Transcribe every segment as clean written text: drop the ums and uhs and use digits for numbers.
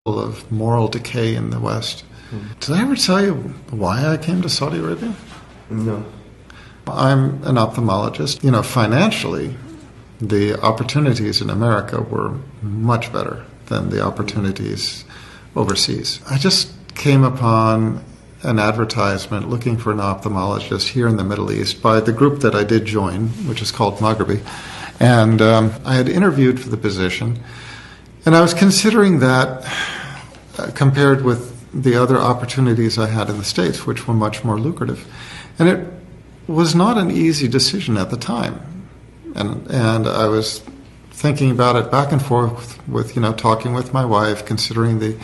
of moral decay in the West. Did I ever tell you why I came to Saudi Arabia? No. I'm an ophthalmologist. Financially, the opportunities in America were much better than the opportunities overseas. I just came upon an advertisement looking for an ophthalmologist here in the Middle East by the group that I did join, which is called Maghribi. And I had interviewed for the position, and I was considering that compared with the other opportunities I had in the States, which were much more lucrative. And it was not an easy decision at the time. And I was thinking about it back and forth with, talking with my wife, considering the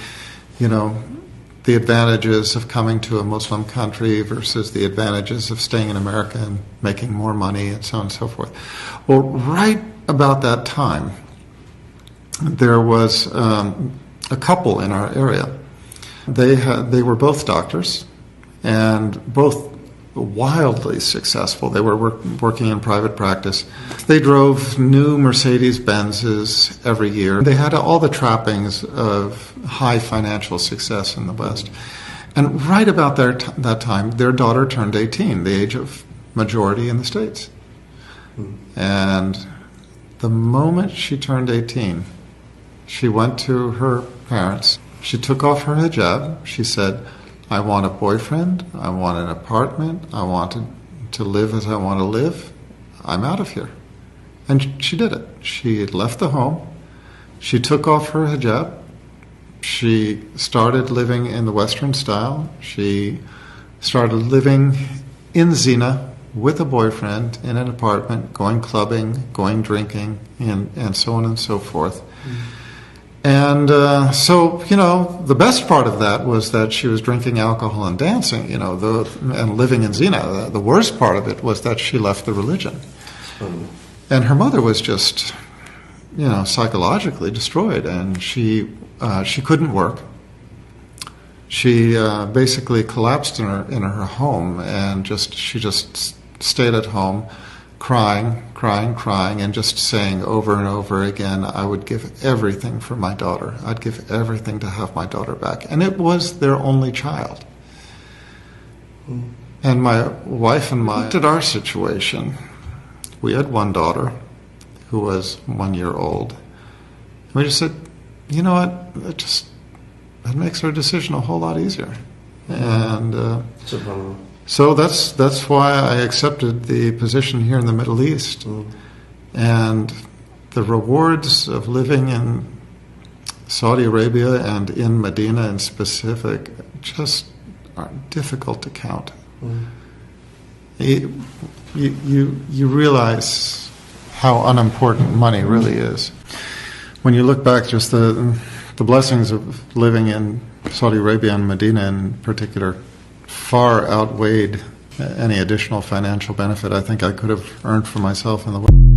advantages of coming to a Muslim country versus the advantages of staying in America and making more money and so on and so forth. Well, right about that time, there was a couple in our area. They were both doctors and both wildly successful. They were working in private practice. They drove new Mercedes-Benzes every year. They had all the trappings of high financial success in the West. And right about that time, their daughter turned 18, the age of majority in the States. And the moment she turned 18, she went to her parents. She took off her hijab. She said, I want a boyfriend, I want an apartment, I want to live as I want to live. I'm out of here. And she did it. She left the home. She took off her hijab. She started living in the Western style. She started living in Zina with a boyfriend in an apartment, going clubbing, going drinking, and so on and so forth. And so, the best part of that was that she was drinking alcohol and dancing, and living in Zina. The worst part of it was that she left the religion. And her mother was just, psychologically destroyed, and she couldn't work. She basically collapsed in her home, and she just stayed at home, crying, and just saying over and over again, I would give everything for my daughter. I'd give everything to have my daughter back. And it was their only child. And my wife and I looked at our situation. We had one daughter who was 1 year old. We just said, you know what, that makes our decision a whole lot easier. And so that's why I accepted the position here in the Middle East. And the rewards of living in Saudi Arabia and in Medina in specific just are difficult to count. You realize how unimportant money really is. When you look back, just the blessings of living in Saudi Arabia and Medina in particular far outweighed any additional financial benefit I think I could have earned for myself in the West.